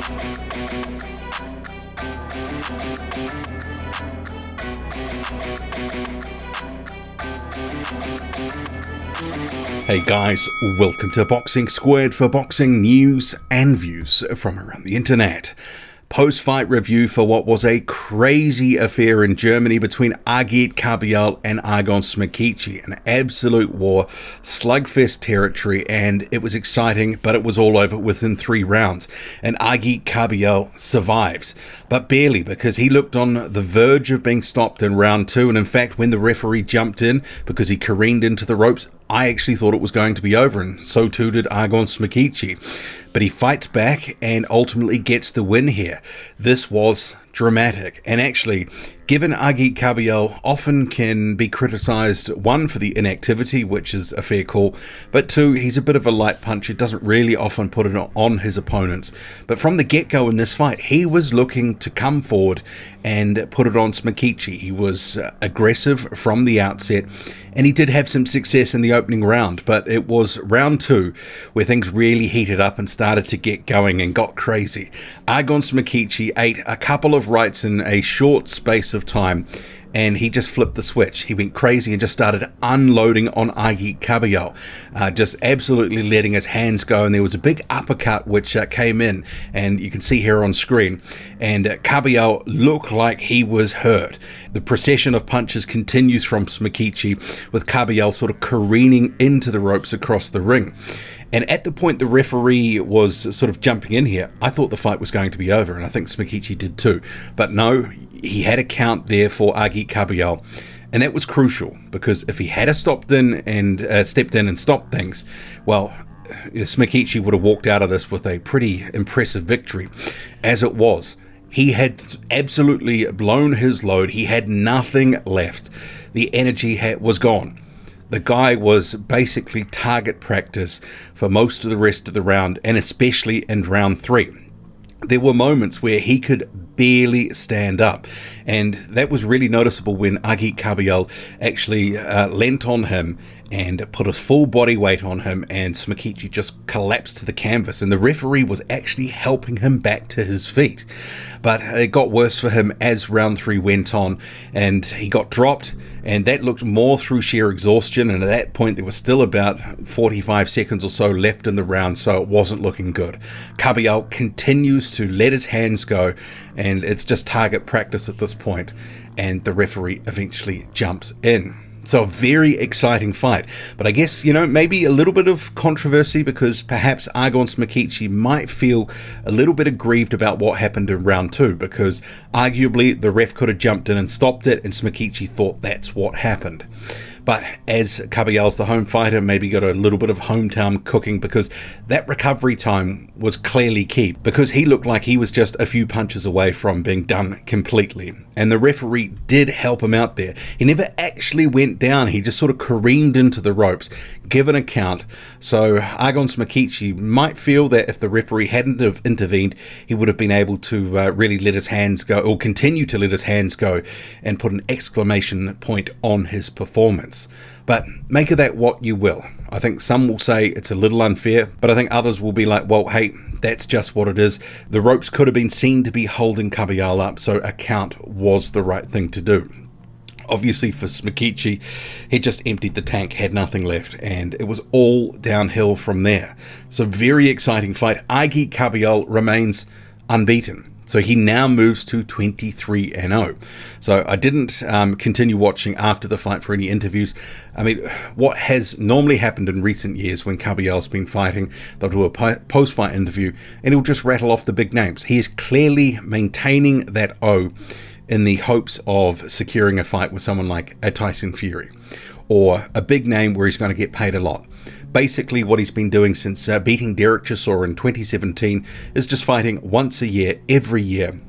Hey guys, welcome to Boxing Squared for boxing news and views from around the internet. Post-fight review for what was a crazy affair in Germany between Agit Kabayel and Argo Smakici, an absolute war, Slugfest territory, and it was exciting, but it was all over within 3 rounds, and Agit Kabayel survives, but barely, because he looked on the verge of being stopped in round 2, and in fact, when the referee jumped in, because he careened into the ropes, I actually thought it was going to be over, and so too did Argo Smakici. But he fights back and ultimately gets the win here. This was dramatic, and actually, given Agit Kabayel often can be criticised, 1, for the inactivity, which is a fair call, but 2, he's a bit of a light puncher, doesn't really often put it on his opponents. But from the get-go in this fight, he was looking to come forward and put it on Smakici. He was aggressive from the outset, and he did have some success in the opening round, but it was round 2 where things really heated up and started to get going and got crazy. Argo Smakici ate a couple of rights in a short space of time, and he just flipped the switch. He went crazy and just started unloading on Agit Kabayel, just absolutely letting his hands go, and there was a big uppercut which came in, and you can see here on screen, and Kabayel looked like he was hurt. The procession of punches continues from Smakici, with Kabayel sort of careening into the ropes across the ring. And at the point the referee was sort of jumping in here, I thought the fight was going to be over, and I think Smakici did too. But no, he had a count there for Agit Kabayel, and that was crucial, because if he had stepped in and stopped things, well, Smakici would have walked out of this with a pretty impressive victory. As it was, he had absolutely blown his load. He had nothing left. The energy was gone. The guy was basically target practice for most of the rest of the round, and especially in round 3. There were moments where he could barely stand up, and that was really noticeable when Agit Kabayel actually leant on him and put his full body weight on him, and Smakici just collapsed to the canvas, and the referee was actually helping him back to his feet. But it got worse for him as round 3 went on, and he got dropped, and that looked more through sheer exhaustion, and at that point there was still about 45 seconds or so left in the round, so it wasn't looking good. Kabayel continues to let his hands go, and it's just target practice at this point, and the referee eventually jumps in. So a very exciting fight, but I guess, maybe a little bit of controversy, because perhaps Argo Smakici might feel a little bit aggrieved about what happened in round 2, because arguably the ref could have jumped in and stopped it, and Smakici thought that's what happened. But as Kabayel's the home fighter, maybe got a little bit of hometown cooking, because that recovery time was clearly key, because he looked like he was just a few punches away from being done completely. And the referee did help him out there. He never actually went down. He just sort of careened into the ropes, given a count. So Argo Smakici might feel that if the referee hadn't have intervened, he would have been able to really let his hands go, or continue to let his hands go, and put an exclamation point on his performance. But make of that what you will. I think some will say it's a little unfair, but I think others will be like, well, hey, that's just what it is. The ropes could have been seen to be holding Kabayel up, so a count was the right thing to do. Obviously for Smakici, he just emptied the tank, had nothing left, and it was all downhill from there. So very exciting fight. Agit Kabayel remains unbeaten. So he now moves to 23-0. So I didn't continue watching after the fight for any interviews. I mean, what has normally happened in recent years when Kabayel's been fighting, they'll do a post-fight interview and he'll just rattle off the big names. He is clearly maintaining that O in the hopes of securing a fight with someone like a Tyson Fury, or a big name where he's going to get paid a lot. Basically what he's been doing since beating Derek Chisora in 2017 is just fighting once a year, every year,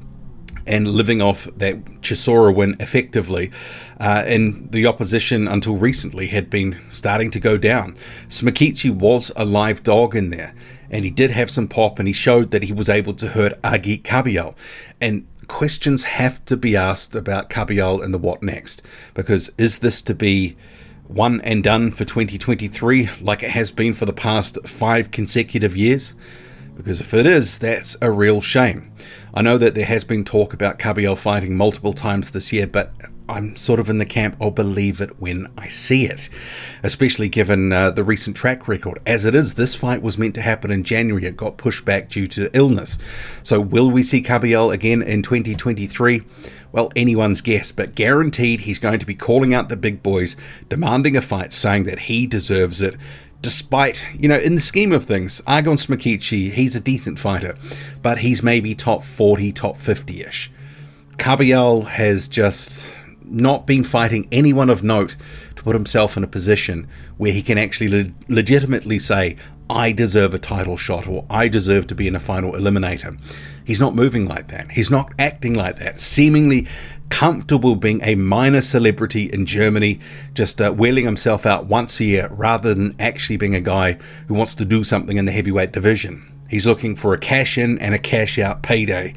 and living off that Chisora win effectively. And the opposition until recently had been starting to go down. Smakici was a live dog in there, and he did have some pop, and he showed that he was able to hurt Agit Kabayel. And questions have to be asked about Kabayel and the what next, because is this to be one and done for 2023 like it has been for the past 5 consecutive years? Because if it is, that's a real shame. I know that there has been talk about Kabayel fighting multiple times this year, but I'm sort of in the camp I'll believe it when I see it, especially given the recent track record. As it is, this fight was meant to happen in January. It got pushed back due to illness. So will we see Kabayel again in 2023? Well, anyone's guess, but guaranteed he's going to be calling out the big boys, demanding a fight, saying that he deserves it. Despite, in the scheme of things, Argo Smakici, he's a decent fighter, but he's maybe top 40, top 50-ish. Kabayel has just not been fighting anyone of note to put himself in a position where he can actually legitimately say, I deserve a title shot, or I deserve to be in a final eliminator. He's not moving like that. He's not acting like that. Seemingly comfortable being a minor celebrity in Germany, just wheeling himself out once a year rather than actually being a guy who wants to do something in the heavyweight division. He's looking for a cash in and a cash out payday.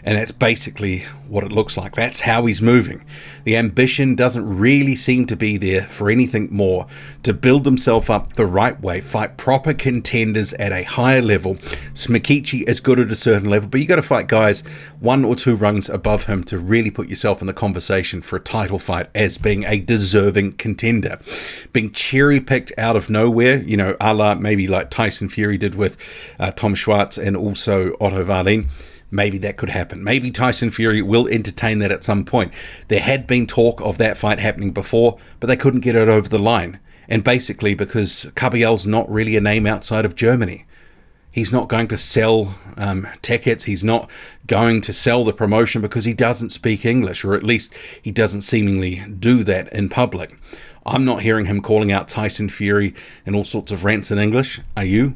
And that's basically what it looks like. That's how he's moving. The ambition doesn't really seem to be there for anything more. To build himself up the right way, fight proper contenders at a higher level. Smakici is good at a certain level, but you got to fight guys 1 or 2 rungs above him to really put yourself in the conversation for a title fight as being a deserving contender. Being cherry-picked out of nowhere, a la maybe like Tyson Fury did with Tom Schwartz and also Otto Wallin. Maybe that could happen. Maybe Tyson Fury will entertain that at some point. There had been talk of that fight happening before, but they couldn't get it over the line. And basically because Kabayel's not really a name outside of Germany. He's not going to sell tickets. He's not going to sell the promotion because he doesn't speak English, or at least he doesn't seemingly do that in public. I'm not hearing him calling out Tyson Fury and all sorts of rants in English. Are you?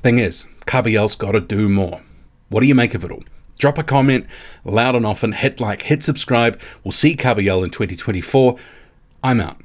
Thing is, Kabayel's got to do more. What do you make of it all? Drop a comment, loud and often, hit like, hit subscribe. We'll see Kabayel in 2024. I'm out.